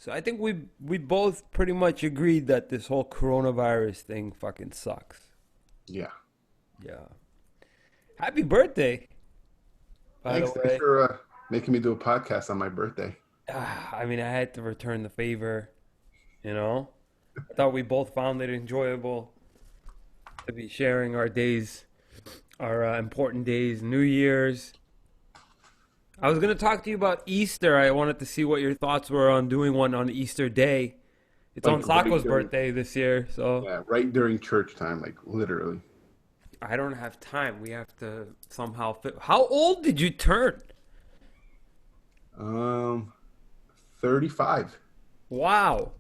So I think we both pretty much agreed that this whole coronavirus thing fucking sucks. Yeah. Yeah. Happy birthday, by the Thanks. Thanks way. for making me do a podcast on my birthday. I mean, I had to return the favor, you know? I thought we both found it enjoyable to be sharing our days, our important days, New Year's. I was going to talk to you about Easter. I wanted to see what your thoughts were on doing one on Easter Day. It's on Like right Sacco's during, birthday this year, so yeah, right during church time, like literally. I don't have time. We have to somehow fit. How old did you turn? Um, 35. Wow.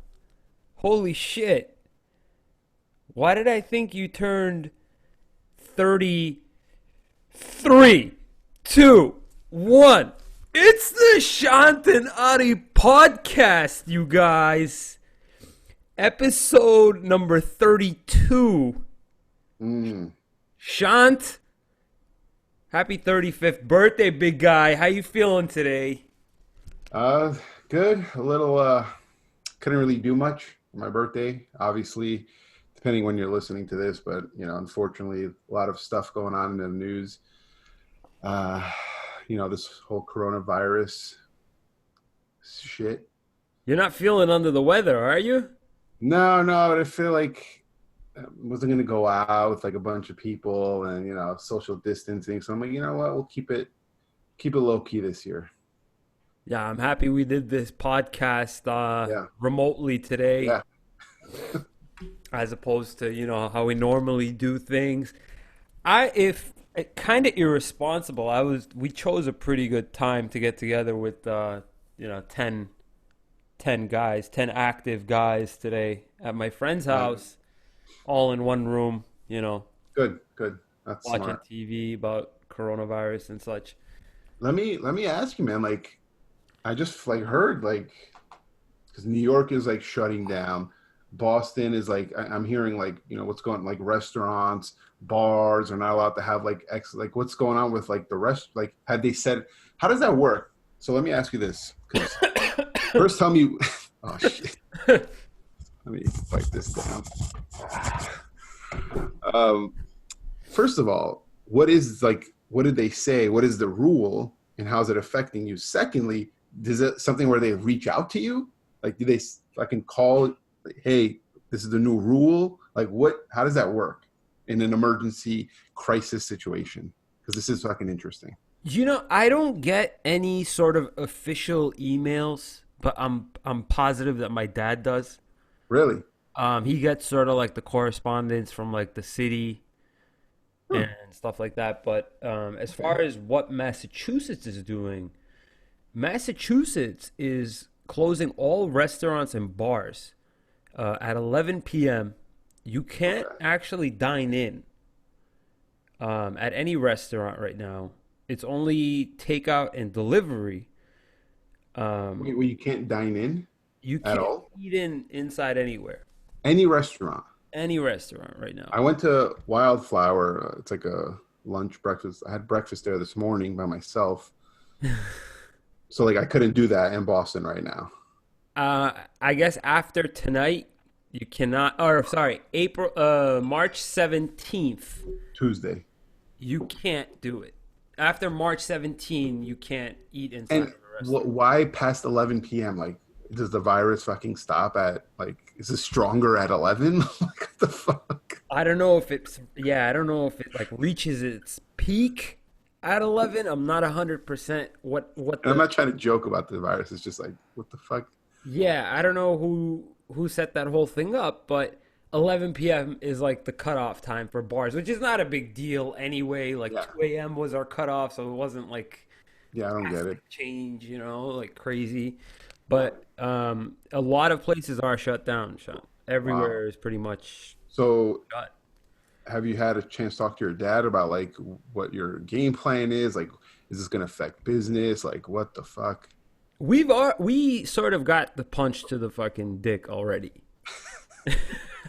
Holy shit. Why did I think you turned 33, 2, 1? It's the Shant and Ari podcast, you guys. Episode number 32. Mm. Shant, happy 35th birthday, big guy. How you feeling today? Uh, Good. A little. Couldn't really do much for my birthday. Obviously, depending when you're listening to this, but unfortunately, a lot of stuff going on in the news. Uh, this whole coronavirus shit. You're not feeling under the weather, are you? No, no, I feel like I wasn't gonna go out with like a bunch of people and social distancing. So I'm like, you know what, we'll keep it low key this year. Yeah, I'm happy we did this podcast Yeah, remotely today yeah, as opposed to, how we normally do things. If kind of irresponsible. We chose a pretty good time to get together with 10 guys, 10 active guys today at my friend's yeah. house, all in one room, Good, good. That's watching smart. TV about coronavirus and such. Let me ask you, man. Like, I just like heard like because New York is like shutting down. Boston is like I'm hearing like what's going like restaurants, bars are not allowed to have like like what's going on with like the rest like had they said how does that work? So let me ask you this because first tell me oh shit let me wipe this down. Um, First of all, what did they say? What is the rule and how's it affecting you? Secondly, is it something where they reach out to you? Like, do they fucking call, hey, this is the new rule? Like, how does that work in an emergency crisis situation? Because this is fucking interesting. I don't get any sort of official emails, but I'm positive that my dad does. Really? He gets sort of like the correspondence from like the city Huh. and stuff like that. But as Okay. far as what Massachusetts is doing, Massachusetts is closing all restaurants and bars at 11 p.m. You can't Okay. actually dine in at any restaurant right now. It's only takeout and delivery. Um, Wait, you can't dine in you at can't all? eat in inside anywhere, Any restaurant? any restaurant right now. I went to Wildflower. It's like a lunch breakfast. I had breakfast there this morning by myself. So like I couldn't do that in Boston right now. I guess after tonight, you cannot. Or sorry, March 17th, Tuesday. you can't do it. After March 17, you can't eat inside of And a restaurant. why past 11 p.m.? Like, does the virus fucking stop at like? Is it stronger at 11? Like, what the fuck? I don't know if I don't know if it like reaches its peak at 11. I'm not 100% what And I'm the not trying to joke about the virus. It's just like, what the fuck? yeah, I don't know who set that whole thing up, but 11 p.m. is like the cutoff time for bars, which is not a big deal anyway. Like Yeah, 2 a.m. was our cutoff, so it wasn't like yeah, I don't get it. drastic change, like crazy. But a lot of places are shut down, Sean. Wow. Everywhere is pretty much So, shut. have you had a chance to talk to your dad about like what your game plan is? Like, is this gonna affect business? Like, what the fuck? We sort of got the punch to the fucking dick already.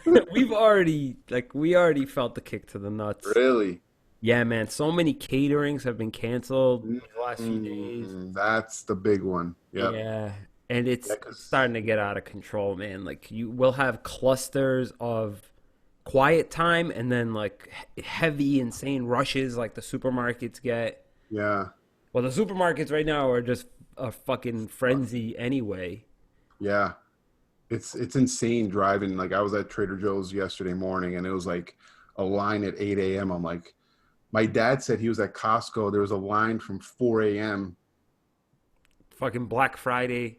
We already felt the kick to the nuts. Really? Yeah, man. So many caterings have been canceled in the last few days. That's the big one. Yep. Yeah. and Yeah, it's because starting to get out of control, man. Like you will have clusters of quiet time and then like heavy, insane rushes like the supermarkets get. yeah, Well, the supermarkets right now are just a fucking frenzy anyway. yeah, it's insane driving. Like I was at Trader Joe's yesterday morning, and it was like a line at 8 a.m. I'm like, my dad said he was at Costco. There was a line from 4 a.m. Fucking Black Friday.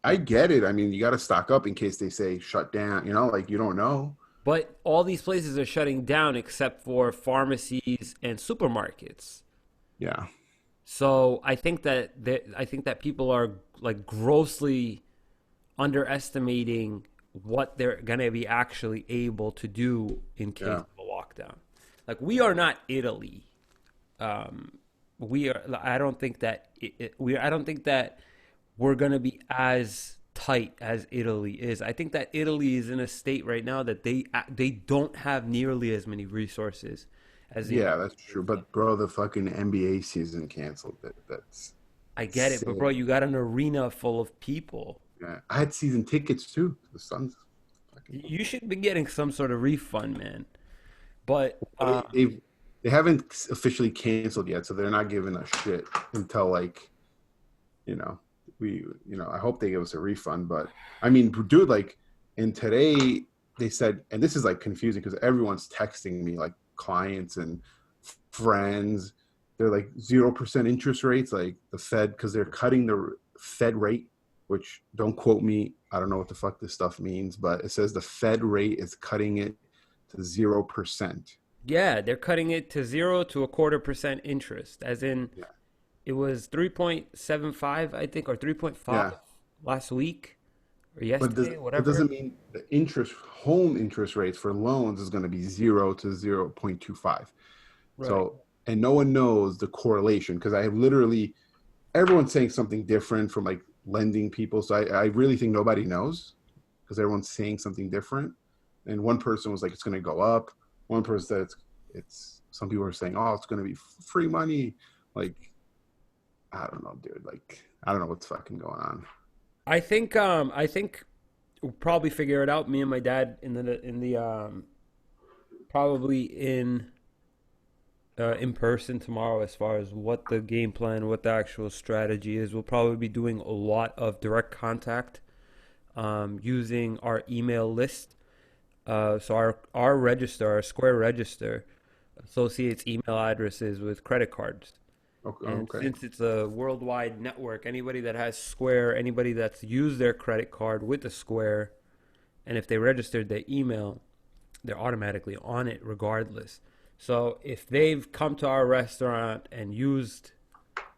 I get it. I mean, you got to stock up in case they say shut down. You know, like you don't know. But all these places are shutting down except for pharmacies and supermarkets. Yeah, So I think that people are like grossly underestimating what they're gonna be actually able to do in case yeah, of a lockdown. Like we are not Italy. We are. I don't think that I don't think that we're gonna be as tight as Italy is. I think that Italy is in a state right now that they don't have nearly as many resources as the yeah. United That's true. States does. But bro, the fucking NBA season canceled. That's I get it, but bro, sick. you got an arena full of people. Yeah, I had season tickets too. The Suns. Fucking. You should be getting some sort of refund, man. But Well, they haven't officially canceled yet, so they're not giving us shit until like you know I hope they give us a refund. But I mean, dude, like, and today they said, and this is like confusing because everyone's texting me, like clients and friends. They're like 0% interest rates, like the Fed, because they're cutting the Fed rate. Which don't quote me. I don't know what the fuck this stuff means, but it says the Fed rate is cutting it to 0%. yeah, they're cutting it to 0 to a quarter% interest, as in Yeah. it was 3.75, I think, or 3.5 Yeah. last week or But yesterday, that whatever. doesn't mean the home interest rates for loans is going to be 0 to 0.25. Right. So, and no one knows the correlation because I have literally, everyone's saying something different from like lending people. So I really think nobody knows because everyone's saying something different. And one person was like, it's going to go up. One person said some people are saying, oh, it's going to be free money. Like, I don't know, dude. Like, I don't know what's fucking going on. I think we'll probably figure it out. Me and my dad in the probably in person tomorrow as far as what the game plan, what the actual strategy is. We'll probably be doing a lot of direct contact using our email list. So our register, our Square register, associates email addresses with credit cards. Okay. And Okay. since it's a worldwide network, anybody that has Square, anybody that's used their credit card with a Square, and if they registered their email, they're automatically on it regardless. So if they've come to our restaurant and used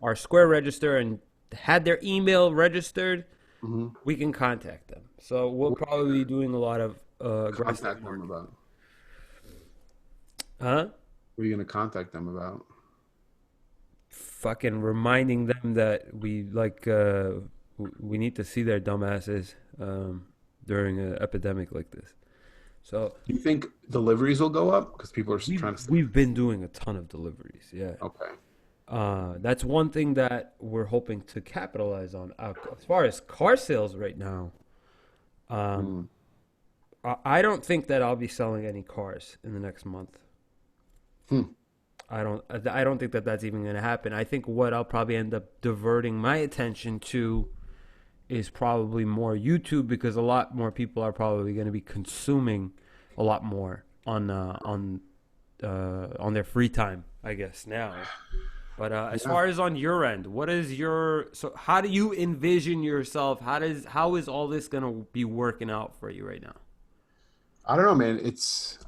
our Square register and had their email registered, Mm-hmm. we can contact them. So we'll What are you probably be gonna doing a lot of aggressive contact them marketing. about? Huh? What are you gonna contact them about? Fucking reminding them that we need to see their dumbasses during an epidemic like this. So Do you think deliveries will go up because people are trying to say, we've been doing a ton of deliveries. Yeah. okay, That's one thing that we're hoping to capitalize on. As far as car sales right now, um, mm, I don't think that I'll be selling any cars in the next month. hmm, I don't think that that's even going to happen. I think what I'll probably end up diverting my attention to is probably more YouTube because a lot more people are probably going to be consuming a lot more on their free time, I guess now. But as yeah. far as on your end, what is your so how do you envision yourself? How is all this going to be working out for you right now? I don't know, man.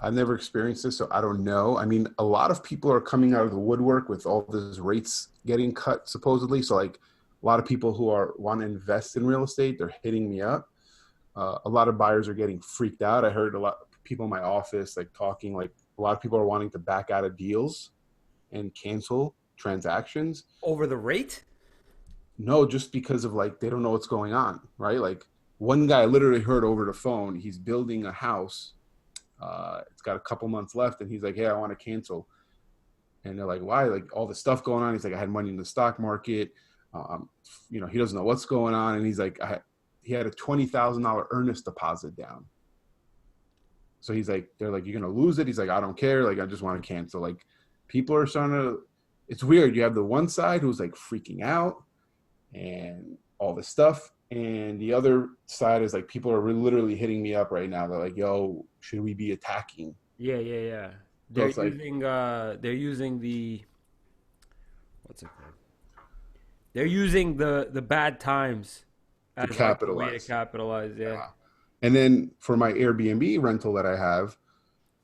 I've never experienced this, so I don't know. I mean, a lot of people are coming out of the woodwork with all these rates getting cut supposedly. So like a lot of people who are want to invest in real estate, they're hitting me up. A lot of buyers are getting freaked out. I heard a lot of people in my office like talking like a lot of people are wanting to back out of deals and cancel transactions. Over the rate? No, just because of like they don't know what's going on, right? Like one guy literally heard over the phone, he's building a house. It's got a couple months left, and he's like, "Hey, I want to cancel." And they're like, "Why?" Like all the stuff going on. He's like, "I had money in the stock market. Um, he doesn't know what's going on, and he's like, he had a $20,000 earnest deposit down. So he's like, they're like, you're gonna lose it. He's like, I don't care. Like, I just want to cancel. Like, people are starting to. It's weird. You have the one side who's like freaking out and all this stuff, and the other side is like people are literally hitting me up right now. They're like, yo, should we be attacking? Yeah, yeah, yeah. So They're it's like using the what's it called? They're using the bad times to as like a way to capitalize. capitalize. Yeah. Yeah. And then for my Airbnb rental that I have,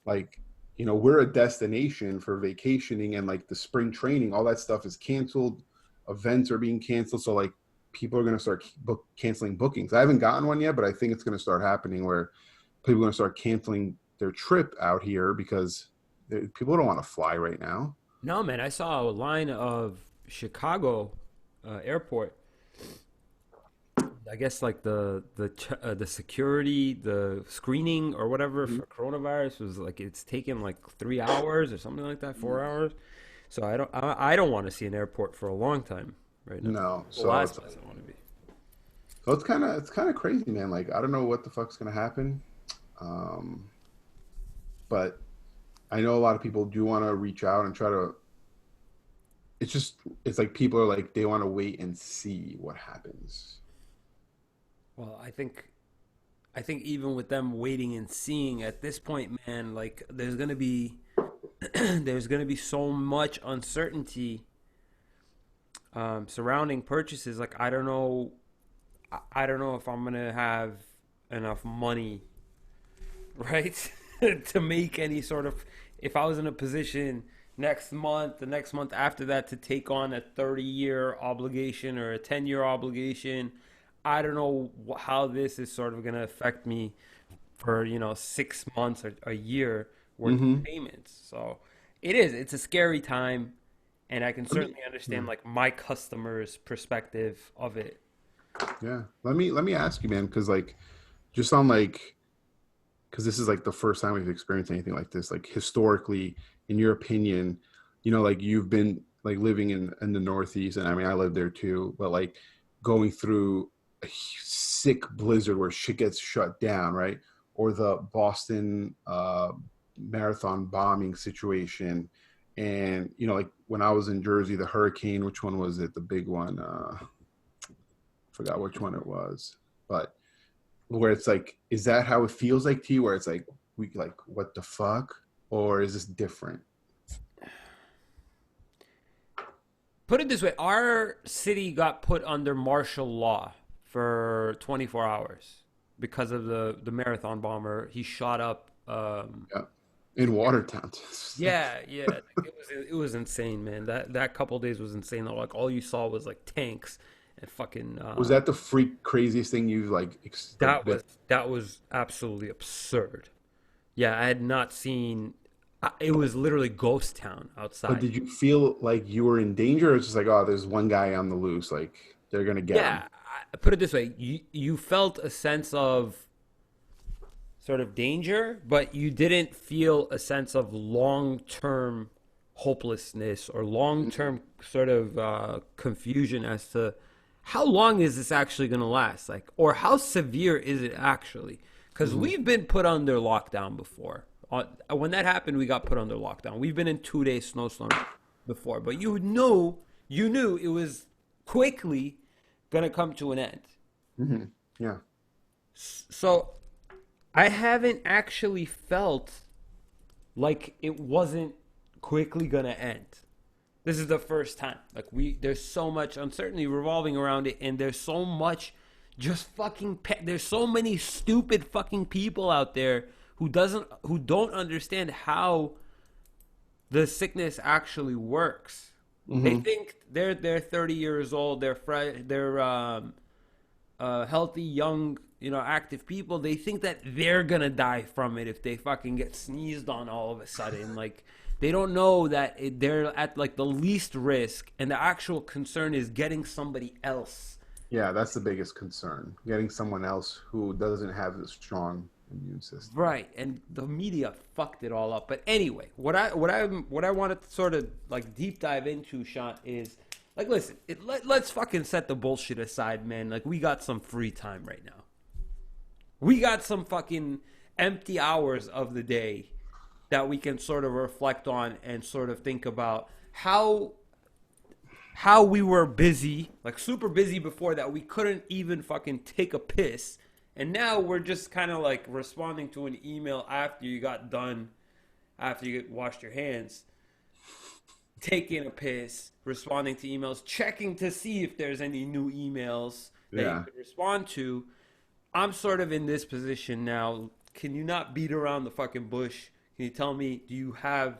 like, we're a destination for vacationing, and like the spring training, all that stuff is canceled. Events are being canceled. So like people are going to start canceling bookings. I haven't gotten one yet, but I think it's going to start happening where people are going to start canceling their trip out here because people don't want to fly right now. No, man, I saw a line of Chicago airport. I guess like the security, the screening or whatever Mhm. for coronavirus was like it's taken like 3 hours or something like that, 4 hours. So I don't want to see an airport for a long time right now. No. The So last it's place I want to be. it's kind of crazy, man. Like, I don't know what the fuck's going to happen. Um, but I know a lot of people do want to reach out and try to. It's like people are like they want to wait and see what happens. Well, I think even with them waiting and seeing at this point, man, like there's gonna be there's gonna be so much uncertainty surrounding purchases. Like I don't know if I'm gonna have enough money, right, to make any sort of. If I was in a position next month, the next month after that, to take on a 30-year obligation or a 10-year obligation, I don't know how this is sort of gonna affect me for 6 months or a year worth of Mm-hmm. payments. So it's a scary time, and I can Let me, certainly yeah, understand like my customers' perspective of it. yeah. Let me ask you, man, because like just on like because this is like the first time we've experienced anything like this. Like historically, in your opinion, like you've been like living in the Northeast, and I mean I lived there too, but like going through a sick blizzard where shit gets shut down, right? Or the Boston marathon bombing situation, and like when I was in Jersey, the hurricane. Which one was it? The big one. Forgot which one it was, but where it's like, is that how it feels like to you? Where it's like, we like, what the fuck, or is this different? Put it this way, our city got put under martial law for 24 hours because of the marathon bomber. He shot up Yeah, in Watertown. yeah, yeah. Like, it was insane, man. That couple days was insane. Like all you saw was like tanks and fucking Was that the freak craziest thing you've like that been? was absolutely absurd. Yeah, I had not seen it was literally ghost town But outside. did you feel like you were in danger, or it's just like, oh, there's one guy on the loose, like they're gonna get him? Yeah, put it this way, you felt a sense of sort of danger, but you didn't feel a sense of long-term hopelessness or long-term sort of confusion as to how long is this actually going to last, like, or how severe is it actually? Because Mm-hmm. we've been put under lockdown before. When that happened, we got put under lockdown. We've been in 2 day snowstorm before, but you knew it was quickly going to come to an end. Mm-hmm. Yeah. So I haven't actually felt like it wasn't quickly gonna end. This is the first time. Like there's so much uncertainty revolving around it, and there's so much just fucking. There's so many stupid fucking people out there who don't understand how the sickness actually works. They Mm-hmm. think they're 30 years old. They're healthy, young, active people. They think that they're gonna die from it if they fucking get sneezed on all of a sudden. Like they don't know that they're at like the least risk, and the actual concern is getting somebody else. Yeah, that's the biggest concern. Getting someone else who doesn't have a strong immune system. Right, and the media fucked it all up. But anyway, what I wanted to sort of like deep dive into, Shant, is Like, listen, let's fucking set the bullshit aside, man. Like, we got some free time right now. We got some fucking empty hours of the day that we can sort of reflect on and sort of think about how we were busy, like super busy before that we couldn't even fucking take a piss. And now we're just kind of like responding to an email after you got done, after you washed your hands, taking a piss, responding to emails, checking to see if there's any new emails that you Yeah. could respond to. I'm sort of in this position now. Can you not beat around the fucking bush? Can you tell me, do you have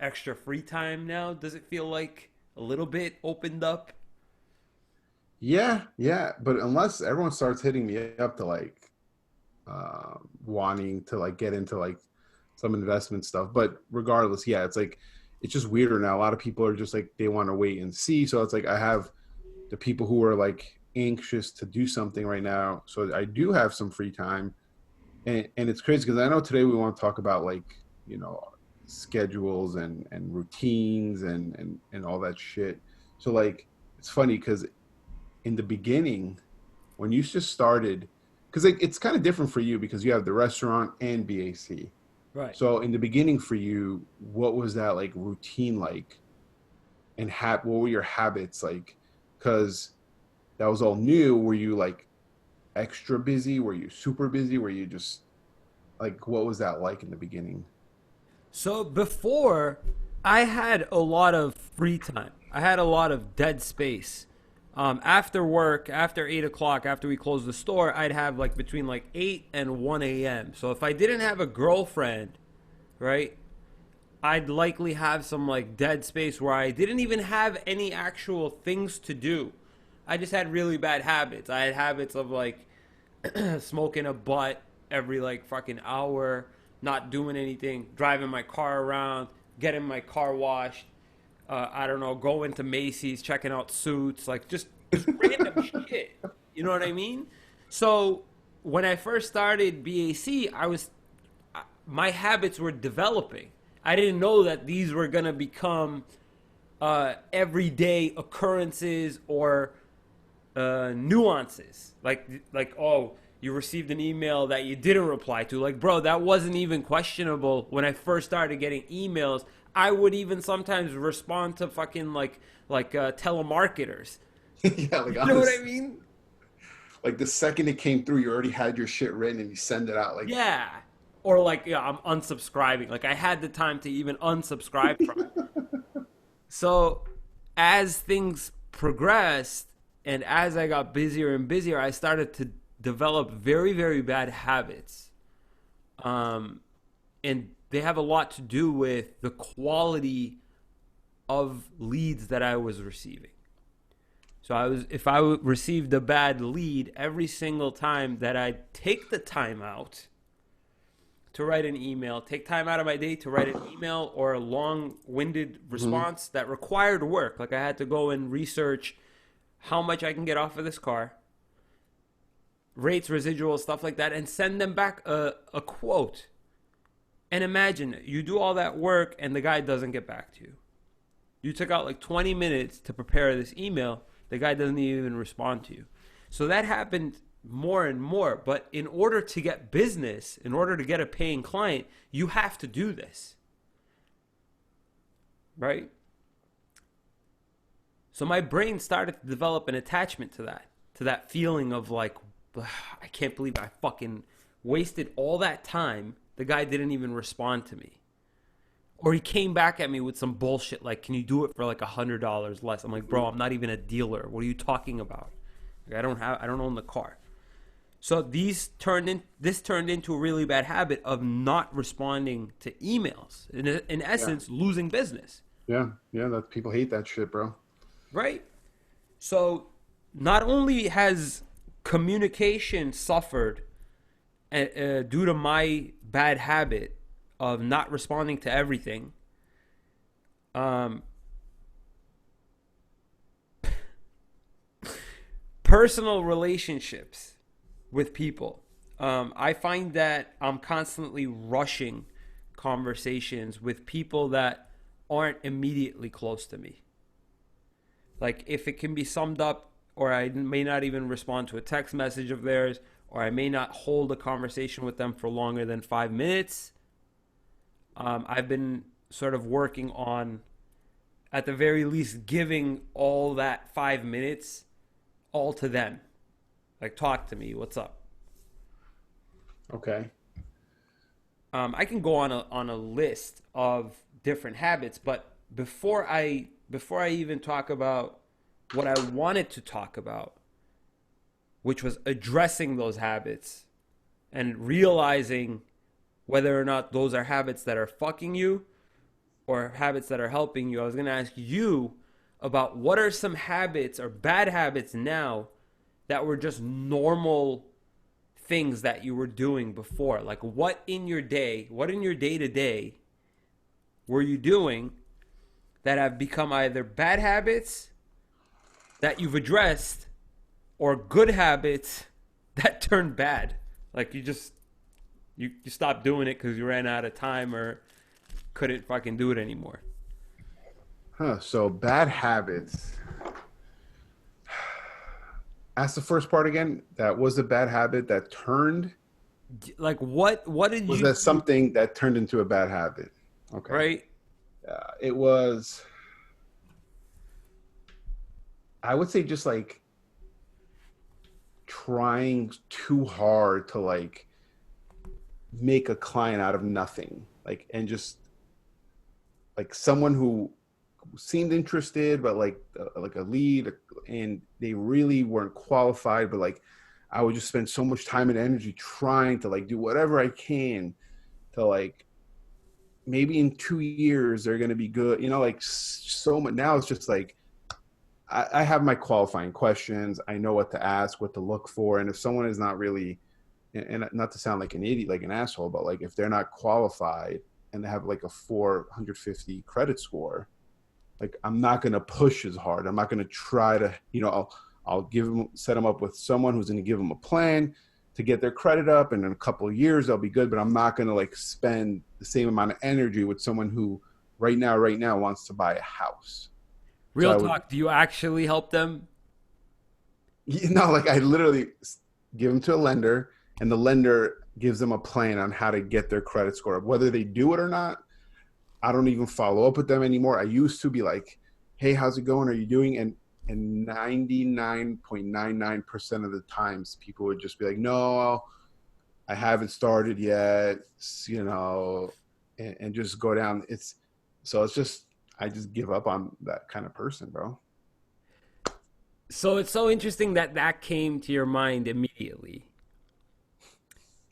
extra free time now? Does it feel like a little bit opened up? Yeah, yeah, but unless everyone starts hitting me up to like wanting to like get into like some investment stuff, but regardless, yeah, it's like it's just weirder now. A lot of people are just like they want to wait and see. So it's like I have the people who are like anxious to do something right now. So I do have some free time, and it's crazy because I know today we want to talk about like schedules and routines and all that shit. So like it's funny because in the beginning when you just started, because like, it's kind of different for you because you have the restaurant and BAC. Right. So in the beginning for you, what was that like routine like, and what were your habits like? Because that was all new. Were you like extra busy? Were you super busy? Were you just like what was that like in the beginning? So before, I had a lot of free time. I had a lot of dead space. After work, after 8 o'clock, after we closed the store, I'd have like between like 8 and 1 a.m. So if I didn't have a girlfriend, right, I'd likely have some like dead space where I didn't even have any actual things to do. I just had really bad habits. I had habits of like smoking a butt every like fucking hour, not doing anything, driving my car around, getting my car washed. I don't know, going to Macy's, checking out suits, like just random shit. You know what I mean? So when I first started BAC, my habits were developing. I didn't know that these were gonna become everyday occurrences or nuances. Like oh, you received an email that you didn't reply to. Like bro, that wasn't even questionable when I first started getting emails. I would even sometimes respond to fucking like telemarketers. Yeah, like You know what I honest, mean? like the second it came through, you already had your shit written and you send it out. Like, Yeah. Or like yeah, I'm unsubscribing. Like I had the time to even unsubscribe from it. So as things progressed and as I got busier and busier, I started to develop very, very bad habits. Um, and they have a lot to do with the quality of leads that I was receiving. So if I received a bad lead every single time that I take the time out to write an email, take time out of my day to write an email or a long-winded mhm. response that required work, like I had to go and research how much I can get off of this car, rates, residuals, stuff like that, and send them back a quote. And imagine you do all that work and the guy doesn't get back to you. You took out like 20 minutes to prepare this email. The guy doesn't even respond to you. So that happened more and more. But in order to get business, in order to get a paying client, you have to do this. Right? So my brain started to develop an attachment to that feeling of like, I can't believe I fucking wasted all that time. The guy didn't even respond to me. Or he came back at me with some bullshit like, "Can you do it for like $100 less?" I'm like, "Bro, I'm not even a dealer. What are you talking about? Like, I don't own the car." So this turned into a really bad habit of not responding to emails. In Yeah, essence, losing business, yeah, yeah. That people hate that shit, bro. right? So not only has communication suffered due to my bad habit of not responding to everything, um, personal relationships with people. I find that I'm constantly rushing conversations with people that aren't immediately close to me. Like if it can be summed up, or I may not even respond to a text message of theirs, or I may not hold a conversation with them for longer than 5 minutes. I've been sort of working on, at the very least, giving all that 5 minutes all to them. Like, talk to me. What's up? Okay. I can go on a list of different habits, but before I even talk about what I wanted to talk about, which was addressing those habits and realizing whether or not those are habits that are fucking you or habits that are helping you, I was going to ask you about what are some habits or bad habits now that were just normal things that you were doing before. Like what in your day to day were you doing that have become either bad habits that you've addressed or good habits that turned bad? Like you stopped doing it because you ran out of time or couldn't fucking do it anymore. Huh. So bad habits. Ask the first part again. That was a bad habit that turned. Like what did Was you that do, something that turned into a bad habit? Okay. right? It was. I would say just like trying too hard to like make a client out of nothing, like, and just like someone who seemed interested, but like a lead, and they really weren't qualified, but like I would just spend so much time and energy trying to like do whatever I can to like maybe in 2 years they're going to be good, like so much. Now it's just like I have my qualifying questions. I know what to ask, what to look for, and if someone is not really, and not to sound like an idiot, like an asshole, but like if they're not qualified and they have like a 450 credit score, like I'm not going to push as hard. I'm not going to try to, I'll set them up with someone who's going to give them a plan to get their credit up, and in a couple of years they'll be good. But I'm not going to like spend the same amount of energy with someone who right now wants to buy a house. So Real I would, talk, do you actually help them? like I literally give them to a lender, and the lender gives them a plan on how to get their credit score up. Whether they do it or not, I don't even follow up with them anymore. I used to be like, "Hey, how's it going? Are you doing?" And 99.99% of the times, people would just be like, "No, I haven't started yet," you know, and just go down. It's just I just give up on that kind of person, bro. So it's so interesting that that came to your mind immediately,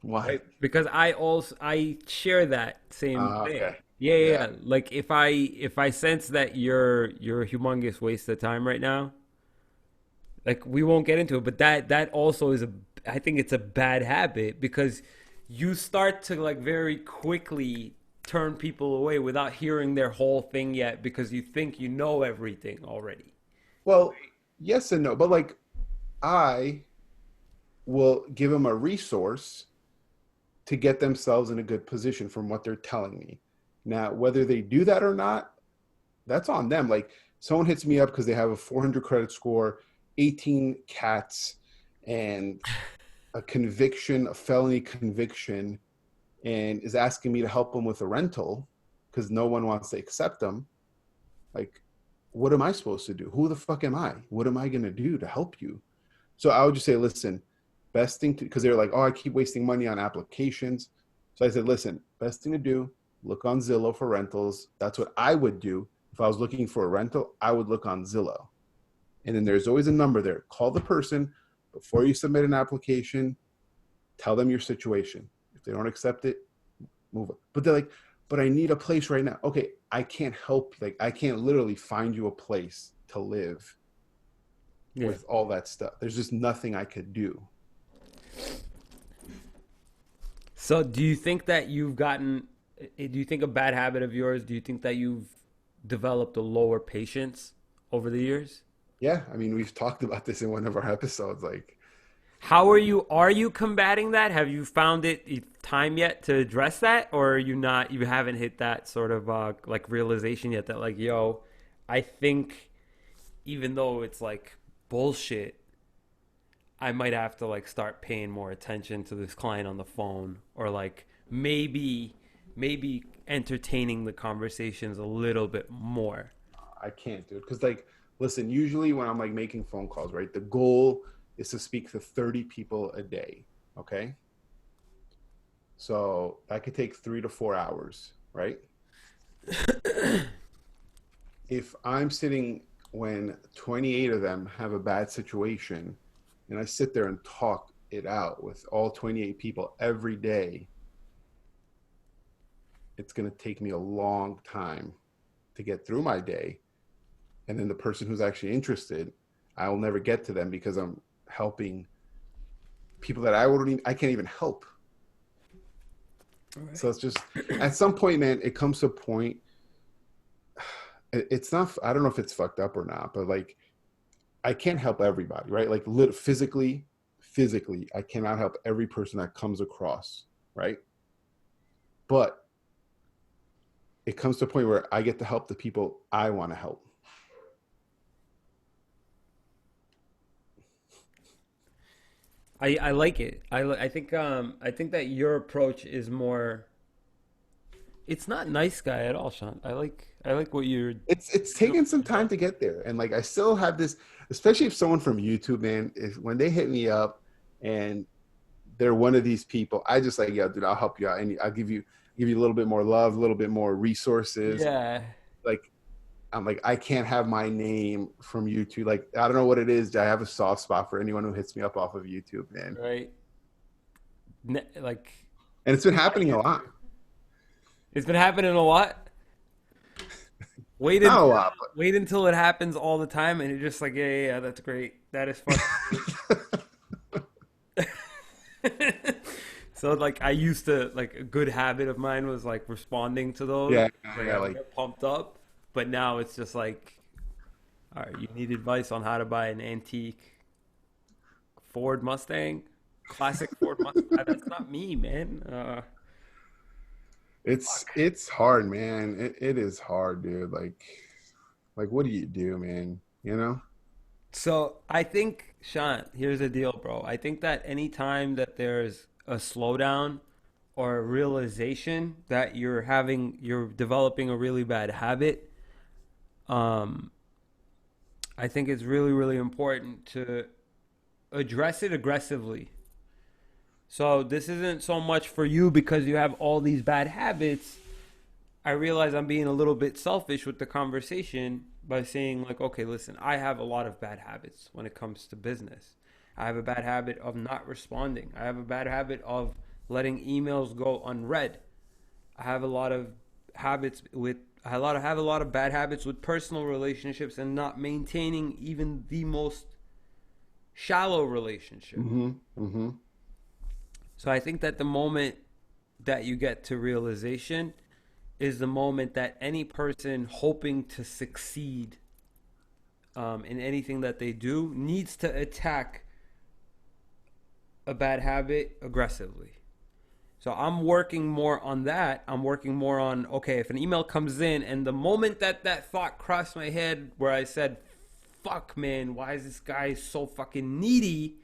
Why? right? Because I share that same thing. Okay. Yeah, yeah, Yeah. yeah. Like if I sense that you're a humongous waste of time right now, like we won't get into it, but that also is a, I think it's a bad habit because you start to like very quickly turn people away without hearing their whole thing yet because you think you know everything already. Well, yes and no, but like I will give them a resource to get themselves in a good position from what they're telling me. Now, whether they do that or not, that's on them. Like someone hits me up because they have a 400 credit score, 18 cats, and a conviction, a felony conviction, and is asking me to help them with a rental because no one wants to accept them. Like, what am I supposed to do? Who the fuck am I? What am I going to do to help you? So I would just say, listen, best thing to, because they're like, oh, I keep wasting money on applications. So I said, listen, best thing to do, look on Zillow for rentals. That's what I would do. If I was looking for a rental, I would look on Zillow. And then there's always a number there. Call the person before you submit an application, tell them your situation. If they don't accept it, move on. But they're like, but I need a place right now. Okay, I can't help. Like, I can't literally find you a place to live Yeah. with all that stuff. There's just nothing I could do. So do you think that you've gotten, do you think a bad habit of yours, do you think that you've developed a lower patience over the years? Yeah, I mean, we've talked about this in one of our episodes. Like, Are you combating that? Have you found it time yet to address that? Or are you not, you haven't hit that sort of like realization yet that like, yo, I think even though it's like bullshit, I might have to like start paying more attention to this client on the phone, or like maybe entertaining the conversations a little bit more. I can't do it because like, listen, usually when I'm like making phone calls, right, the goal is to speak to 30 people a day. Okay, so that could take 3 to 4 hours, right? If I'm sitting when 28 of them have a bad situation and I sit there and talk it out with all 28 people every day, it's going to take me a long time to get through my day. And then the person who's actually interested, I will never get to them because I'm helping people that I can't even help. All So right. it's just at some point, man, it comes to a point. It's not, I don't know if it's fucked up or not, but like I can't help everybody, right? Like physically, I cannot help every person that comes across, right? But it comes to a point where I get to help the people I want to help. I like it. I think that your approach is more. It's not nice guy at all, Sean. I like what you're It's doing. taken some You know? time to get there, and like I still have this, especially if someone from YouTube, man, if when they hit me up and they're one of these people, I just like, yeah, dude, I'll help you out, and I'll give you a little bit more love, a little bit more resources. Yeah. Like I'm like, I can't have my name from YouTube. Like, I don't know what it is. I have a soft spot for anyone who hits me up off of YouTube, man. Right. Like And it's been I happening a used lot. to. It's been happening a lot. Wait Not a until lot, wait until it happens all the time, and you're just like, yeah, that's great. That is fucking but great. So like I used to like a good habit of mine was like responding to those. yeah, Like yeah, I would like get pumped up, but now it's just like, all right, you need advice on how to buy an antique Ford Mustang, classic Ford Mustang. That's not me, man. Fuck. it's hard, man. It is hard, dude. Like what do you do, man? You know? So I think, Sean, here's the deal, bro. I think that anytime that there's a slowdown or a realization that you're developing a really bad habit, um, I think it's really, really important to address it aggressively. So this isn't so much for you because you have all these bad habits. I realize I'm being a little bit selfish with the conversation by saying, like, okay, listen, I have a lot of bad habits when it comes to business. I have a bad habit of not responding. I have a bad habit of letting emails go unread. I have a lot of habits with have a lot of bad habits with personal relationships and not maintaining even the most shallow relationship. Mm-hmm. Mm-hmm. So I think that the moment that you get to realization is the moment that any person hoping to succeed in anything that they do needs to attack a bad habit aggressively. So I'm working more on that. I'm working more on, okay, if an email comes in and the moment that that thought crossed my head where I said, fuck, man, why is this guy so fucking needy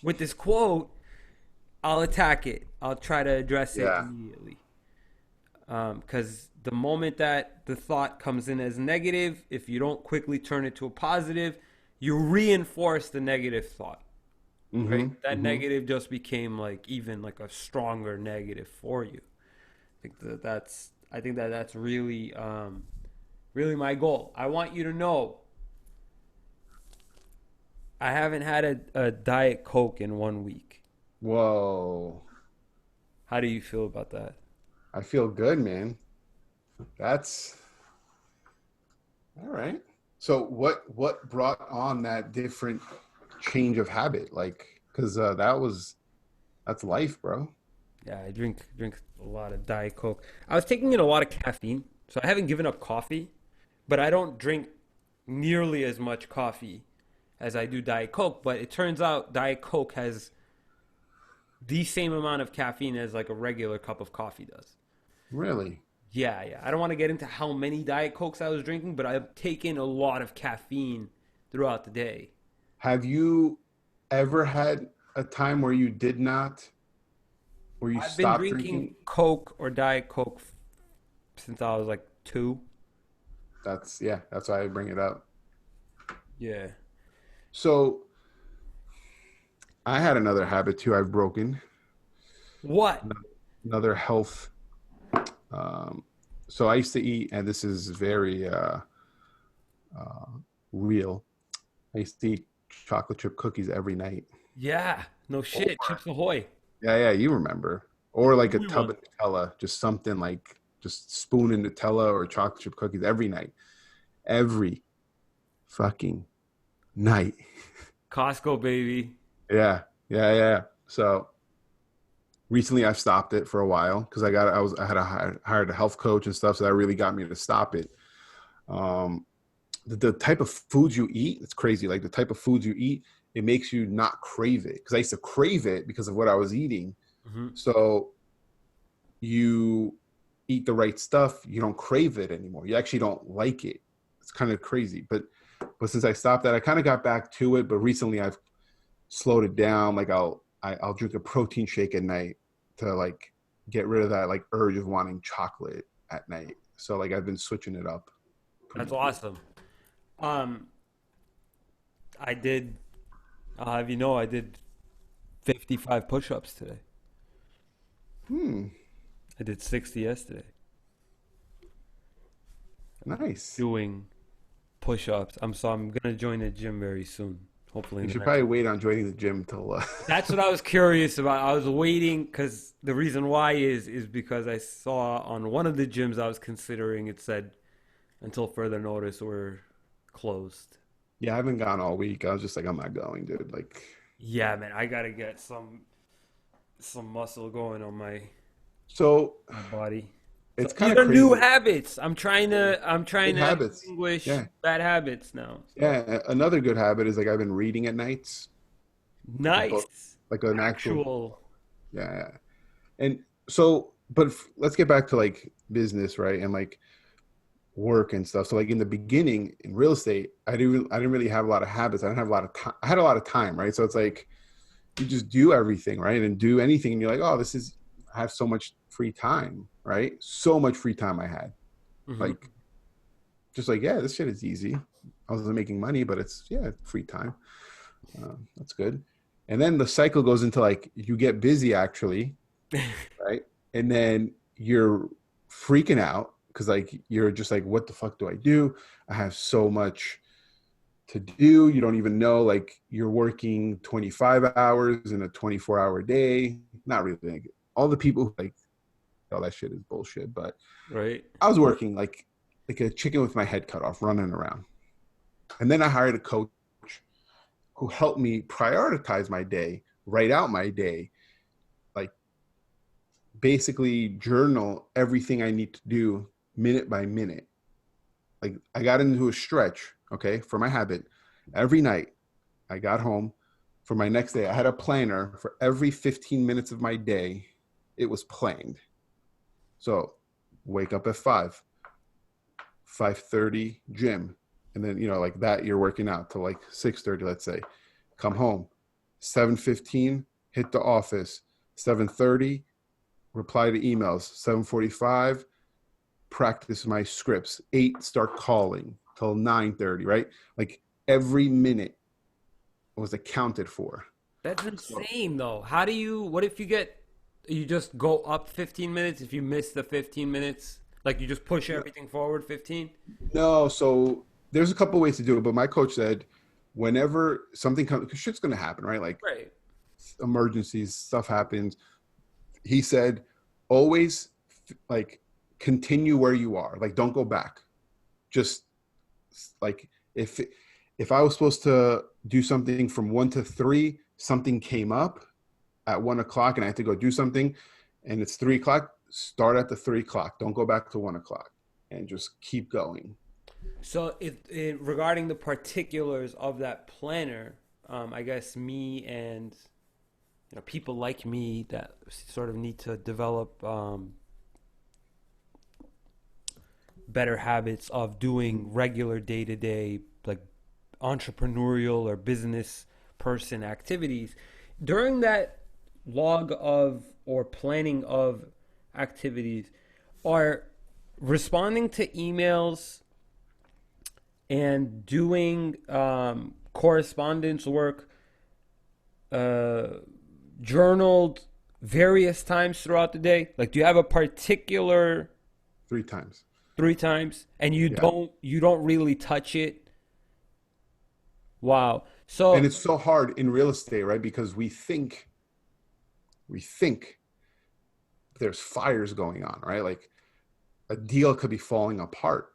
with this quote? I'll attack it. I'll try to address it Yeah. immediately. Because the moment that the thought comes in as negative, if you don't quickly turn it to a positive, you reinforce the negative thought, right? Mm-hmm. That Mm-hmm. negative just became like even like a stronger negative for you. I think that that's really really my goal. I want you to know I haven't had a diet coke in 1 week. Whoa. How do you feel about that? I feel good, man. That's all right. So what brought on that different change of habit? Like, because that's life, bro. Yeah, I drink a lot of diet coke. I was taking in a lot of caffeine, so I haven't given up coffee, but I don't drink nearly as much coffee as I do diet coke. But it turns out diet coke has the same amount of caffeine as like a regular cup of coffee does. Really? Yeah, yeah. I don't want to get into how many diet cokes I was drinking, but I've taken a lot of caffeine throughout the day. Have you ever had a time where you did not, where you I've been stopped drinking drinking? Coke or Diet Coke since I was like 2. That's yeah, that's why I bring it up. Yeah. So I had another habit too I've broken. What? Another health. Um, so I used to eat, and this is very uh, real. I used to eat chocolate chip cookies every night. Yeah. No Or shit. Chips Ahoy. yeah, yeah, you remember. The Or like a chewy tub one. of Nutella, just something like just spoon in Nutella or chocolate chip cookies every night. Every fucking night. Costco, baby. Yeah, yeah, yeah. So recently I've stopped it for a while because I had hired a health coach and stuff, so that really got me to stop it. Um, the type of foods you eat, it's crazy. Like the type of foods you eat, it makes you not crave it. Because I used to crave it because of what I was eating. Hmm. So you eat the right stuff, you don't crave it anymore. You actually don't like it. It's kind of crazy. But since I stopped that, I kind of got back to it. But recently I've slowed it down. Like I'll drink a protein shake at night to like get rid of that like urge of wanting chocolate at night. So like I've been switching it up pretty That's good. awesome. Um, I did, have you know, I did 55 push-ups today. Hmm. I did 60 yesterday. Nice. Doing push-ups. I'm gonna join the gym very soon. Hopefully You in the should next. probably wait on joining the gym till. That's what I was curious about. I was waiting because the reason why is because I saw on one of the gyms I was considering it said until further notice we're closed. Yeah, I haven't gone all week. I was just like, I'm not going, dude. Like, Yeah, man, I gotta get some muscle going on so my body. So it's kind these of are new crazy. habits. I'm trying Good to habits. extinguish Yeah, bad habits now. So yeah. Another good habit is like I've been reading at nights, like a book, nice. like an actual. Actual. Yeah, yeah. And so, but let's get back to like business, right? And like work and stuff. So like in the beginning in real estate, I didn't really have a lot of habits. I didn't have a lot of time. I had a lot of time, right? So it's like you just do everything, right? And do anything, and you're like, oh, this is I have so much free time, right? So much free time I had. Hmm. Like just like, yeah, this shit is easy. I wasn't making money, but it's yeah, free time. That's good. And then the cycle goes into like you get busy actually, right? And then you're freaking out because like you're just like, what the fuck do I do? I have so much to do. You don't even know like you're working 25 hours in a 24-hour day. Not really. Like, all the people who like all that shit is bullshit. But Right. I was working like a chicken with my head cut off, running around. And then I hired a coach who helped me prioritize my day, write out my day, like basically journal everything I need to do minute by minute. Like I got into a stretch, okay, for my habit. Every night I got home for my next day. I had a planner for every 15 minutes of my day. It was planned. So wake up at 5:30 gym. And then, like that, you're working out till like 6:30, let's say. Come home. 7:15, hit the office. 7:30, reply to emails. 7:45, practice my scripts. 8, start calling till 9:30, right? Like every minute was accounted for. That's So insane though. What if you just go up 15 minutes if you miss the 15 minutes? Like you just push everything forward 15? no, so there's a couple ways to do it, but my coach said whenever something comes, because shit's gonna happen, right? Like Right. emergencies, stuff happens. He said, always like continue where you are. Like don't go back. Just like if I was supposed to do something from 1 to 3, something came up at 1 o'clock and I had to go do something and it's 3 o'clock, start at the 3 o'clock. Don't go back to 1 o'clock and just keep going. So regarding the particulars of that planner, I guess me and people like me that sort of need to develop better habits of doing regular day to day like entrepreneurial or business person activities. During that log of or planning of activities, are responding to emails and doing correspondence work uh, journaled various times throughout the day? Like, do you have a particular 3 times. 3 times, and Yeah. you don't really touch it? Wow. And So it's so hard in real estate, right? Because we think there's fires going on, right? Like a deal could be falling apart,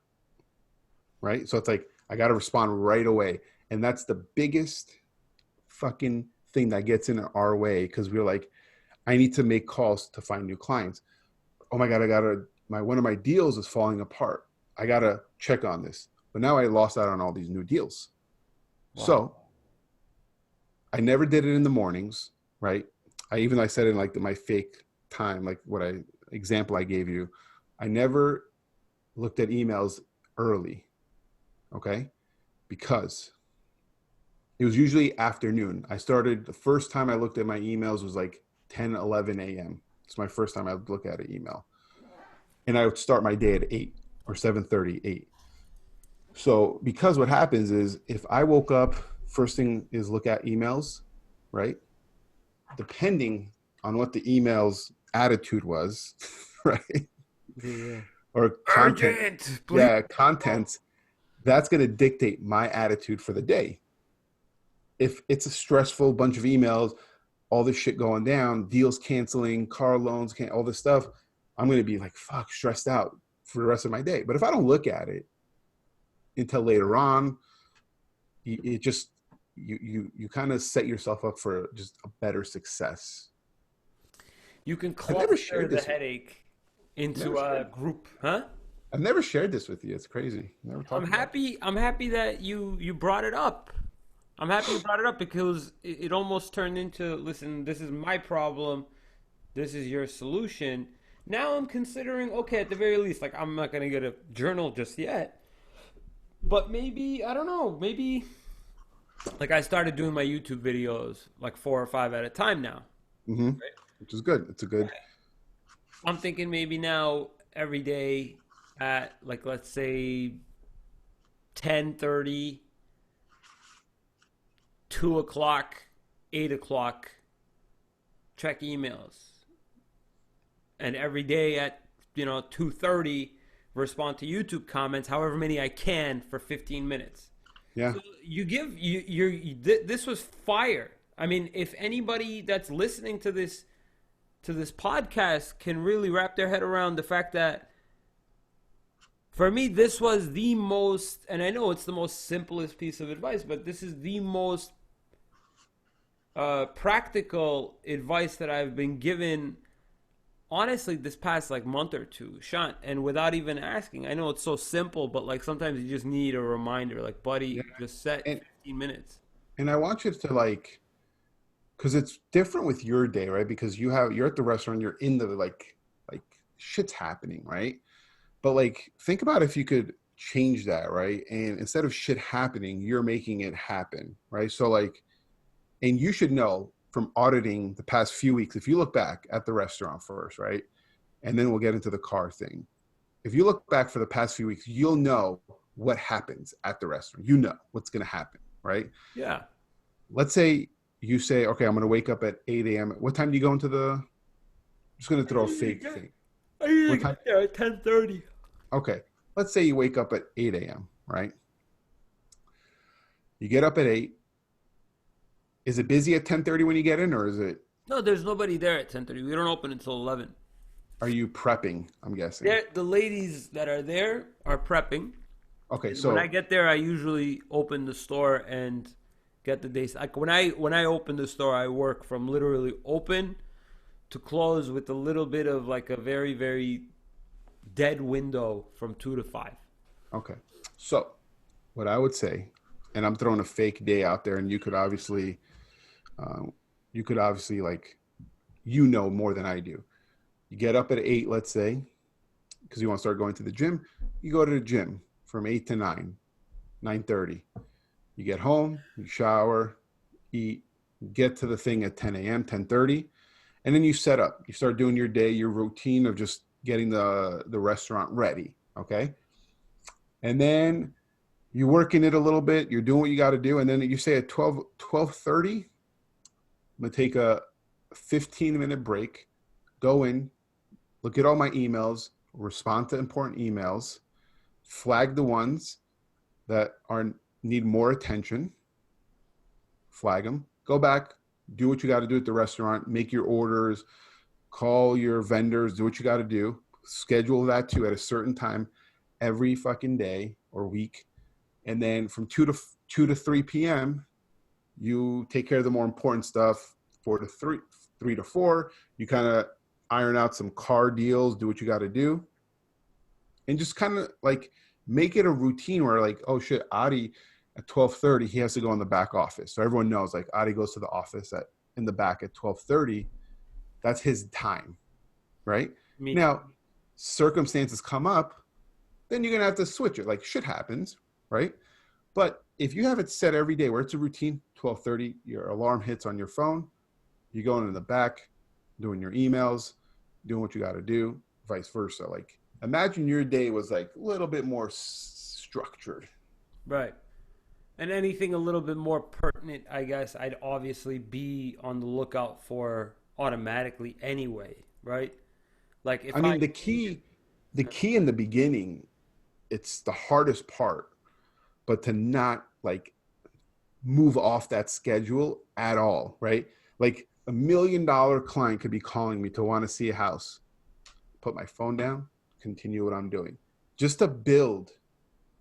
right? So it's like I got to respond right away. And that's the biggest fucking thing that gets in our way because we're like, I need to make calls to find new clients. Oh my God, I gotta my one of my deals is falling apart. I gotta check on this. But now I lost out on all these new deals. wow. So I never did it in the mornings, right? I said in like my fake time, like what I example I gave you, I never looked at emails early, okay? Because it was usually afternoon. I started the first time I looked at my emails was like 10, 11 a.m. It's my first time I would look at an email. And I would start my day at 8 or 7:30, 8. So because what happens is if I woke up, first thing is look at emails, right? Depending on what the email's attitude was, right? Yeah. Or content, Urgent, please. yeah, content, that's going to dictate my attitude for the day. If it's a stressful bunch of emails, all this shit going down, deals canceling, car loans, all this stuff, I'm going to be like, fuck, stressed out for the rest of my day. But if I don't look at it until later on, it just, you kind of set yourself up for just a better success. You can I've never cluster shared the this with headache I've into never a shared group, huh? I've never shared this with you. It's crazy. Never I'm talked about this. happy. I'm happy that you brought it up. I'm happy you brought it up because it almost turned into, listen, this is my problem. This is your solution. Now I'm considering, okay, at the very least, like I'm not gonna get a journal just yet, but maybe I don't know. Maybe like I started doing my YouTube videos like 4 or 5 at a time now. Hmm. Which is good. It's a good. I'm thinking maybe now every day at like let's say 10:30, 2 o'clock, 8 o'clock, check emails, and every day at 2:30 respond to YouTube comments, however many I can for 15 minutes. Yeah. So you give this was fire. I mean, if anybody that's listening to this podcast can really wrap their head around the fact that for me this was the most, and I know it's the most simplest piece of advice, but this is the most practical advice that I've been given honestly this past like month or two, Shant, and without even asking. I know it's so simple, but like sometimes you just need a reminder, like Yeah. buddy, just set And 15 minutes. and I want you to like, because it's different with your day, right? Because you're at the restaurant, you're in the like shit's happening, right? But like think about if you could change that, right? And instead of shit happening, you're making it happen, right? So like, and you should know from auditing the past few weeks, if you look back at the restaurant first, right? And then we'll get into the car thing. If you look back for the past few weeks, you'll know what happens at the restaurant. You know what's going to happen, right? Yeah. Let's say you say, okay, I'm going to wake up at 8 a.m. What time do you go into the, I'm just going to I throw a usually fake get thing. I usually What time? get there at 10:30. Okay. Let's say you wake up at 8 a.m., right? You get up at 8. Is it busy at 10:30 when you get in, or No, there's nobody there at 10:30. We don't open until 11. are you prepping? I'm guessing. The ladies that are there are prepping. Okay. And when I So, get there, I usually open the store and get the days. Like when I open the store, I work from literally open to close with a little bit of like a very very dead window from 2 to 5. okay. So, what I would say, and I'm throwing a fake day out there, and uh, you could obviously like, more than I do. You get up at 8, let's say, because you want to start going to the gym. You go to the gym from 8 to 9, 9:30. You get home, you shower, eat, get to the thing at 10 a.m., 10:30, and then you set up. You start doing your day, your routine of just getting the restaurant ready. Okay. And then you work in it a little bit, you're doing what you got to do, and then you say at 12:30, I'm gonna take a 15-minute break, go in, look at all my emails, respond to important emails, flag the ones that are need more attention, flag them, go back, do what you got to do at the restaurant, make your orders, call your vendors, do what you got to do, schedule that too at a certain time every fucking day or week, and then from 2 to 3 p.m. you take care of the more important stuff. 4 to 3, 3 to 4, you kind of iron out some car deals, do what you got to do, and just kind of like make it a routine where like, oh shit, Adi at 12:30 he has to go in the back office, so everyone knows like Adi goes to the office at in the back at 12:30. That's his time, right? Me too. Now, circumstances come up, then you're gonna have to switch it. Like shit happens, right? But if you have it set every day where it's a routine, 12:30, your alarm hits on your phone, you going in the back, doing your emails, doing what you got to do, vice versa. Like imagine your day was like a little bit more structured. Right. And anything a little bit more pertinent, I guess, I'd obviously be on the lookout for automatically anyway, right? Like I if I, mean, the key in the beginning, it's the hardest part, but to not like move off that schedule at all, right? Like $1 million client could be calling me to want to see a house. Put my phone down, continue what I'm doing, just to build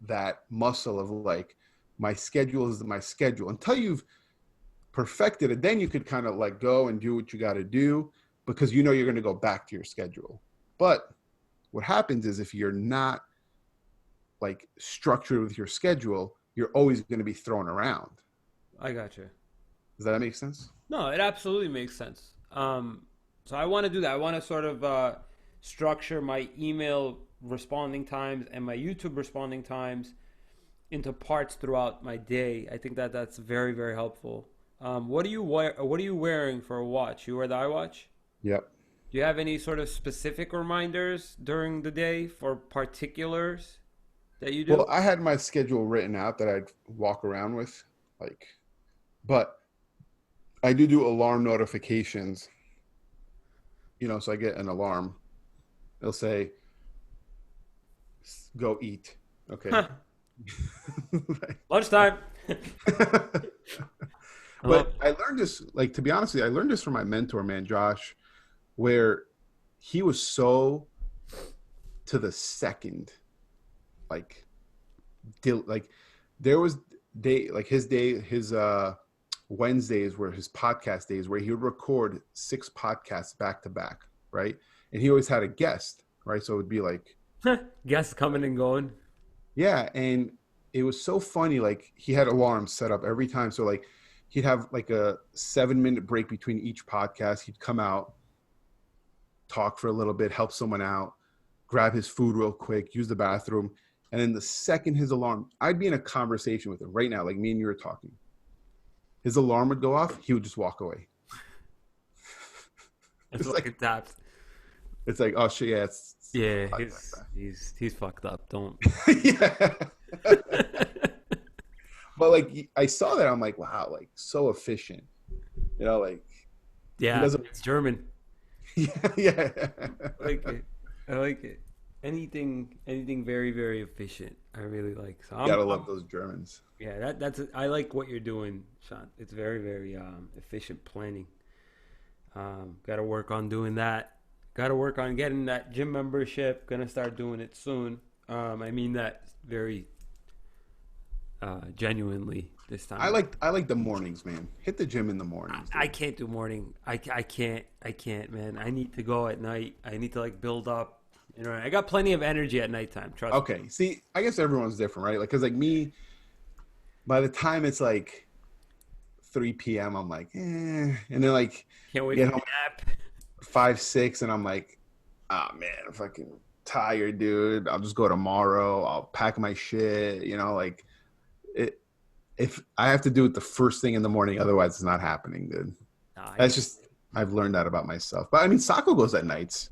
that muscle of like my schedule is my schedule until you've perfected it. Then you could kind of let go and do what you got to do because you know you're going to go back to your schedule. But what happens is if you're not like structured with your schedule, you're always going to be thrown around. I got you. Does that make sense? No, it absolutely makes sense. So I want to do that. I want to sort of structure my email responding times and my YouTube responding times into parts throughout my day. I think that that's very, very helpful. What do you wear? What are you wearing for a watch? You wear the iWatch? Yep. Do you have any sort of specific reminders during the day for particulars that you Well, do? I had my schedule written out that I'd walk around with, like, but I do alarm notifications, so I get an alarm. It'll say, go eat. Okay. Lunchtime. I love But I learned this, like, to be honest with you, I learned this from my mentor, man, Josh, where he was so to the second, like, like there was day, like his Wednesdays were his podcast days where he would record 6 podcasts back to back, right? And he always had a guest, right? So it would be like, it. Guests coming and going. yeah, and it was so funny. Like he had alarms set up every time. So like he'd have like a 7-minute break between each podcast. He'd come out, talk for a little bit, help someone out, grab his food real quick, use the bathroom. And then the second his alarm, I'd be in a conversation with him right now, like me and you were talking. His alarm would go off, he would just walk away. It's It's like like it taps. it's like, oh shit, yeah, it's Yeah, like he's fucked up. Don't. that. Yeah. But like I saw that, I'm like, wow, like so efficient. Like he Yeah, doesn't. it's German. Yeah, yeah. I like it. I like it. Anything very, very efficient. I really like. So Gotta I'm love those Germans. yeah. That's I like what you're doing, Shant. It's very, very efficient planning. Got to work on doing that. Got to work on getting that gym membership. Gonna start doing it soon. I mean that very genuinely this I time. like I like the mornings, man. Hit the gym in the mornings, I dude. can't do morning. I can't, man. I need to go at night. I need to like build up. I got plenty of energy at nighttime. Trust me. Okay, see, I guess everyone's different, right? Like, cause like me, by the time it's like 3 p.m., I'm like, and then like Can't wait get for home the nap. at 5, 6, and I'm like, ah, man, I'm fucking tired, dude. I'll just go tomorrow. I'll pack my shit. Like it. if I have to do it the first thing in the morning, otherwise it's not happening, dude. Nah, I That's get just I've learned that about myself. But I mean, soccer goes at nights.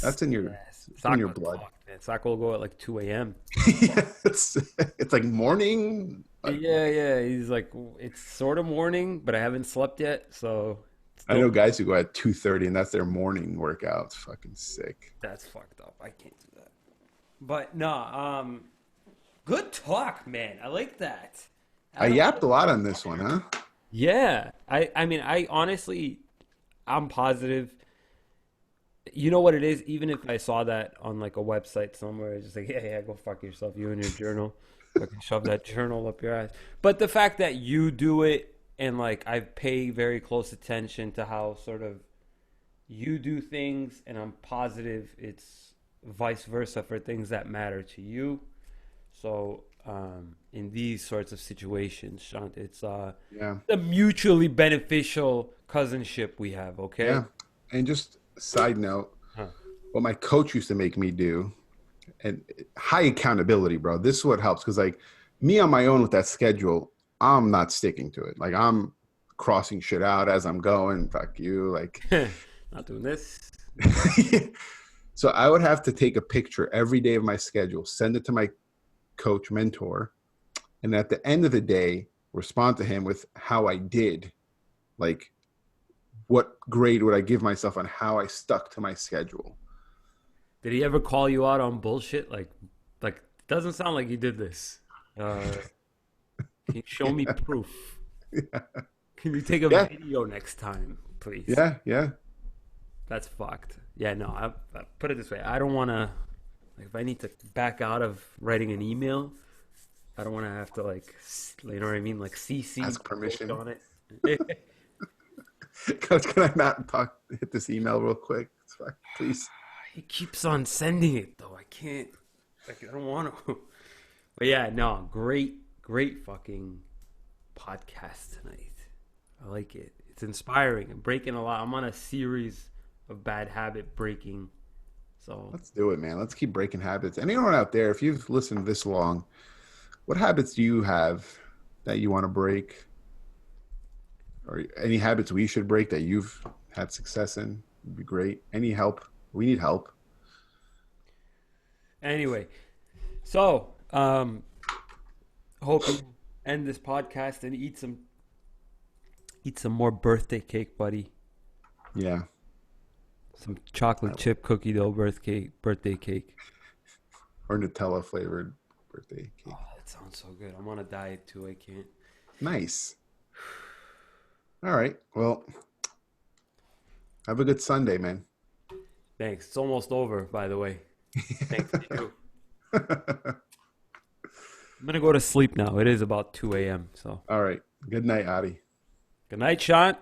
That's in your yes. it's in your Soccer blood. fuck, man. Soccer will go at like 2 a.m. Yeah, it's like morning. Yeah, yeah. He's like, it's sort of morning, but I haven't slept yet, so I still know guys who go at 2:30 and that's their morning workout. It's fucking sick. that's fucked up. I can't do that. But no, good talk, man. I like that. I I don't. yapped a lot on this one, huh? Yeah, I mean, I honestly, I'm positive. You know what it is? Even if I saw that on like a website somewhere, it's just like, yeah, yeah, go fuck yourself, you and your journal. Fucking shove that journal up your ass. But the fact that you do it and like I pay very close attention to how sort of you do things, and I'm positive it's vice versa for things that matter to you. So, in these sorts of situations, Shant, it's Yeah. a mutually beneficial cousinship we have, okay? Yeah. And just a side note, Huh. what my coach used to make me do, and high accountability, bro. This is what helps because, like, me on my own with that schedule, I'm not sticking to it. Like, I'm crossing shit out as I'm going. Fuck you. Like, Not doing this. so I would have to take a picture every day of my schedule, send it to my coach, mentor, and at the end of the day, respond to him with how I did. Like, what grade would I give myself on how I stuck to my schedule? Did he ever call you out on bullshit? Like doesn't sound like you did this. Can you show me proof? Can you take a Yeah, video next time, please? yeah, yeah. That's fucked. Yeah, no. I put it this way. I don't want to. Like, if I need to back out of writing an email, I don't want to have to like, you know what I mean? Like CC Ask coach permission. on it. Coach, can I not hit this email real quick? It's fine, please. He keeps on sending it though. I can't. Like, I don't want to. But yeah, no. Great fucking podcast tonight. I like it. It's inspiring. I'm breaking a lot. I'm on a series of bad habit breaking. So Let's do it, man. Let's keep breaking habits. Anyone out there, if you've listened this long, what habits do you have that you want to break? Or any habits we should break that you've had success in? Would be great. Any help? We need help. anyway, so hope you end this podcast and eat some more birthday cake, buddy. Yeah. Some chocolate chip cookie dough birthday cake. Or Nutella flavored birthday cake. Oh, that sounds so good. I'm on a diet too. I can't. Nice. All right. Well, have a good Sunday, man. Thanks. It's almost over, by the way. Thanks to you. I'm gonna go to sleep now. It is about 2 a.m. So All right. Good night, Adi. good night, Sean.